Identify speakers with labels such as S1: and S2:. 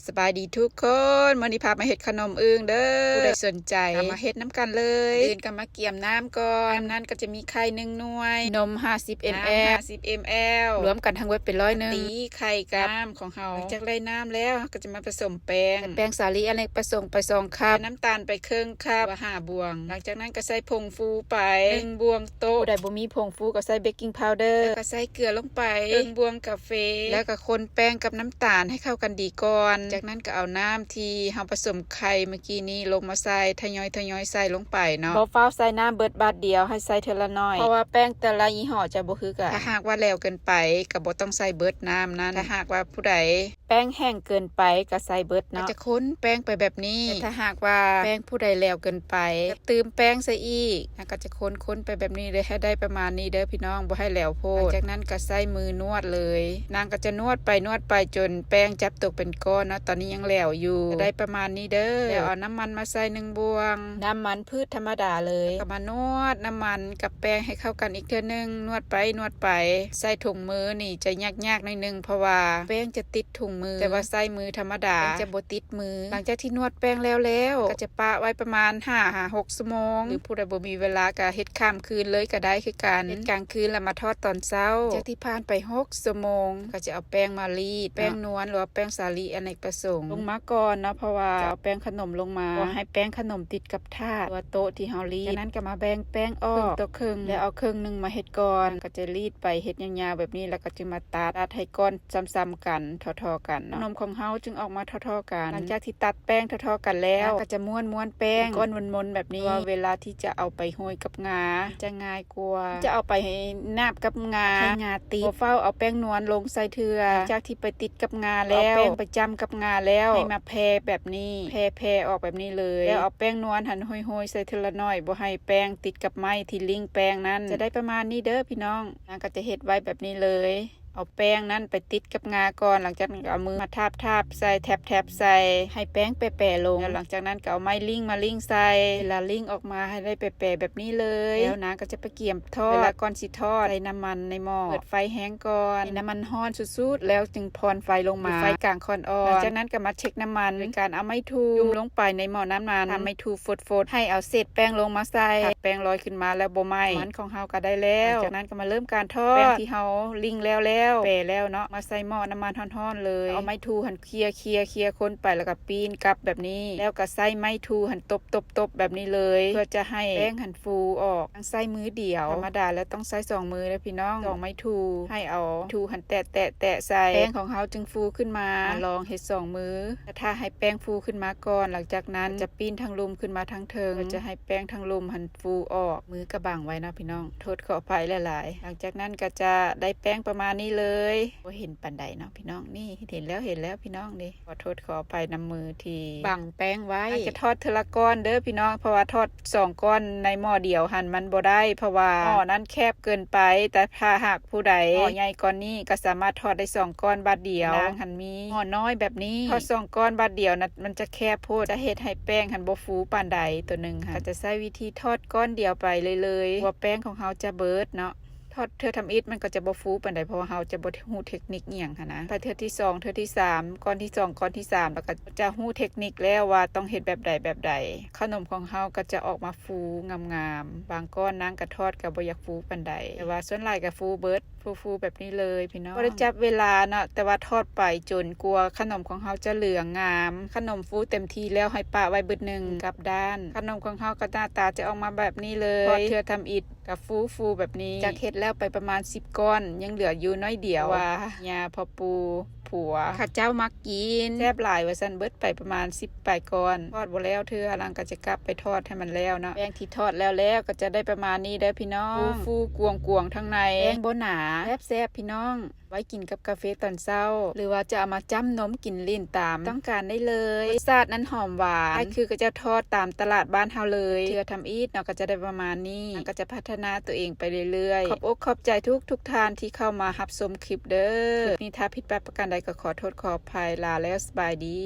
S1: สบายดีทุกคนมื้อนี้พามาเฮ็ดขนมอึ่งเด้อผู้ใดสนใจก็มาเฮ็ดน้ำกันเลยอื่นก็มาเกี่ยมน้ำก่อนนั้นก็จะมีไข่1หน่วยนม50 ml 50 ml รวมกันทั้งเว็บเป็น100ตีไข่กับน้ำของเฮาจากได้น้ำแล้วก็จะมาผสมแป้งสาลีอเนกประสงค์ไป2คัพน้ำตาลไปครึ่งคัพว่า5บวงหลังจากนั้นก็ใส่ผงฟูไป1บวงโต๊ะผู้ใดบ่มีผงฟูก็ใส่เบกกิ้งพาวเดอร์แล้วก็ใส่เกลือลงไป1บวงกาแฟแล้วก็คนแป้งกับน้ำตาลให้เข้ากันดีก่อนจากนั้นก็เอาน้ำที่เฮาผสมไข่เมื่อกี้นี้ลงมาใส่ทยอยใส่ลงไปเนาะบ่ฟ้าวใส่น้ำเบิดบาทเดียวให้ใส่เทอละน้อยเพราะว่าแป้งแต่ละยี่ห้อจะบ่คือกันถ้าหากว่าแล้วเกินไปก็บ่ต้องใส่เบิดน้ำนั้นถ้าหากว่าผู้ใดแป้งแห้งเกินไปก็ใส่เบิดเนาะจะค้นแป้งไปแบบนี้แต่ถ้าหากว่าแป้งผู้ใดแล้วเกินไปก็เติมแป้งใส่อีกก็จะค้นไปแบบนี้เลยให้ได้ประมาณนี้เด้อพี่น้องบ่ให้แล้วโพดจากนั้นก็ใส่มือนวดเลยนางก็จะนวดไปจนแป้งจับตกเป็นก้อนเนาะตอนนี้ยังแล้วอยู่ได้ประมาณนี้เด้อแล้วเอาน้ำมันมาใส่1บวงน้ำมันพืชธรรมดาเลยก็มานวดน้ำมันกับแป้งให้เข้ากันอีกเทื่อนึงนวดไปใส่ถุงมือนี่จะยากหน่อยนึงเพราะว่าแป้งจะติดถุงมือแต่ว่าใส่มือธรรมดาจะบ่ติดมือหลังจากที่นวดแป้งแล้วก็จะปะไว้ประมาณ5-6 ชั่วโมงหรือผู้ใดบ่มีเวลาก็เฮ็ดข้ามคืนเลยก็ได้คือกันเฮ็ดกลางคืนแล้วมาทอดตอนเช้าจากที่ผ่านไป6 ชั่วโมงก็จะเอาแป้งมารีดแป้งนวลหรือว่าแป้งสาลีอเนกประสงค์ลงมาก่อนเนาะเพราะว่าจะเอาแป้งขนมลงมาให้แป้งขนมติดกับถาดตัวโต๊ะที่เฮารีดจากนั้นก็มาแบ่งแป้งออกต่อครึ่งแล้วเอาครึ่งนึงมาเฮ็ดก่อนก็จะรีดไปเฮ็ดยาวๆแบบนี้แล้วก็จะมาตัดให้ก้อนซ้ำๆกันทอๆกันขนมของเฮาจึงออกมาทอๆกันหลังจากที่ตัดแป้งทอๆกันแล้วก็จะม้วนแป้งก้อนมนๆแบบนี้ว่าเวลาที่จะเอาไปโรยกับงาจะง่ายกว่าจะเอาไปให้นาบกับงาให้งาติดบ่เฝ้าเอาแป้งนวลลงใส่เทื่อจากที่ไปติดกับงาแล้วเอาแป้งไปจ้ำกับงาแล้วให้มาแผ่แบบนี้แผ่ออกแบบนี้เลยแล้วเอาแป้งนวลหั่นโรยๆใส่ทีละน้อยบ่ให้แป้งติดกับไม้ที่ลิงแป้งนั้นจะได้ประมาณนี้เด้อพี่น้องก็จะเฮ็ดไว้แบบนี้เลยเอาแป้งนั้นไปติดกับงาก่อนหลังจากนั้นเอามือมาทาบใส่แทบใส่ให้แป้งแปะๆลงแล้วหลังจากนั้นก็เอาไม้ลิงมาลิงใส่เวลาลิงออกมาให้ได้แปะๆแบบนี้เลยแล้วนะก็จะไปเกี่ยมทอดเวลาก่อนสิทอดใส่น้ำมันในหม้อเปิดไฟแห้งก่อนน้ำมันร้อนสุดๆแล้วจึงพรไฟลงมาไฟกลางค่อนอ่อนหลังจากนั้นก็มาเช็คน้ำมันในการเอาไม้ทูจุ่มลงไปในหม้อน้ำมันทำไม้ทูฟดๆให้เอาเศษแป้งลงมาใส่แป้งลอยขึ้นมาแล้วบ่ไหม้มันของเฮาก็ได้แล้วจากนั้นก็มาเริ่มการทอดแป้งที่เฮาลิงแล้วแล้วเนาะมาใส่หม้อน้ำมันร้อนๆเลยเอาไม้ทูหั่นเคลียคนไปแล้วก็ปีนกลับแบบนี้แล้วก็ใส่ไม้ทูหั่นตบแบบนี้เลยเพื่อจะให้แป้งหั่นฟูออกต้องใส่มือเดียวธรรมดาแล้วต้องใส่2มือแล้วพี่น้อง2ไม้ทูให้เอาทูหั่นแตะใส่แป้งของเฮาจึงฟูขึ้นมาลองเฮ็ด2มือถ้าให้แป้งฟูขึ้นมาก่อนหลังจากนั้นจะปีนทางลุมขึ้นมาทางเทิงจะให้แป้งทางลุมหั่นฟูออกมือกระบังไว้นะพี่น้องโทษขออภัยหลายๆหลังจากนั้นก็จะได้แป้งประมาณนี้เลยบ่เห็นปานใดเนาะพี่น้องนี่เห็นแล้วพี่น้องดิขอโทษขออภัยน้ำมือที่บังแป้งไว้จะทอดทีละก้อนเด้อพี่น้องเพราะว่าทอด2ก้อนในหม้อเดียวหั่นมันบ่ได้เพราะว่าหม้อนั้นแคบเกินไปแต่ถ้าหากผู้ใดหม้อใหญ่ก้อนนี้ก็สามารถทอดได้2ก้อนบาทเดียวนางหั่นมีหม้อน้อยแบบนี้ทอด2ก้อนบาทเดียวนะมันจะแคบโพดจะเฮ็ดให้แป้งหั่นบ่ฟูปานใดตัวนึงค่ะก็จะใช้วิธีทอดก้อนเดียวไปเลยว่าแป้งของเฮาจะเบิดเนาะทอดเธอทำอิฐมันก็จะบ่ฟูปานใดเพราะว่าเฮาจะบ่ฮู้เทคนิคอีหยังหั่นนะไปเทื่อที่2เทื่อที่3ก้อนที่2ก้อนที่3แล้วก็จะฮู้เทคนิคแล้วว่าต้องเฮ็ดแบบใดขนมของเฮาก็จะออกมาฟูงามๆบางก้อนนางก็ทอดก็บ่อยากฟูปานใดแต่ว่าส่วนหลายก็ฟูเบิดฟูแบบนี้เลยพี่น้องบ่ได้จับเวลาเนาะแต่ว่าทอดไปจนกลัวขนมของเฮาจะเหลืองงามขนมฟูเต็มที่แล้วให้ปะไว้เบิดนึงกับด้านขนมของเฮาก็หน้าตาจะออกมาแบบนี้เลยพอเทื่อทำอิฐก็ฟูแบบนี้จากเฮ็ดแล้วไปประมาณ10ก้อนยังเหลืออยู่น้อยเดียวว่าญาพ่อปูผัวข้าเจ้ามักกินแซ่บหลายว่าซั่นเบิดไปประมาณ18ก้อนทอดบ่แล้วเทื่อหลังก็จะกลับไปทอดให้มันแล้วเนาะแป้งที่ทอดแล้วก็จะได้ประมาณนี้เด้อพี่น้องฟูกวงๆทั้งในแป้งบ่หนาแซ่บพี่น้องไว้กินกับกาแฟตอนเช้าหรือว่าจะเอามาจ้ำนมกินลิ้นตามต้องการได้เลยรสชาตินั้นหอมหวานคือก็จะทอดตามตลาดบ้านเฮาเลยเทื่อทำอีทเนาะก็จะได้ประมาณนี้ก็จะพัฒนาตัวเองไปเรื่อยๆขอบอกขอบใจทุกท่านที่เข้ามารับชมคลิปเด้อนี่ถ้าผิดพลาดประการใดก็ขอโทษขออภัยลาแล้วสบายดี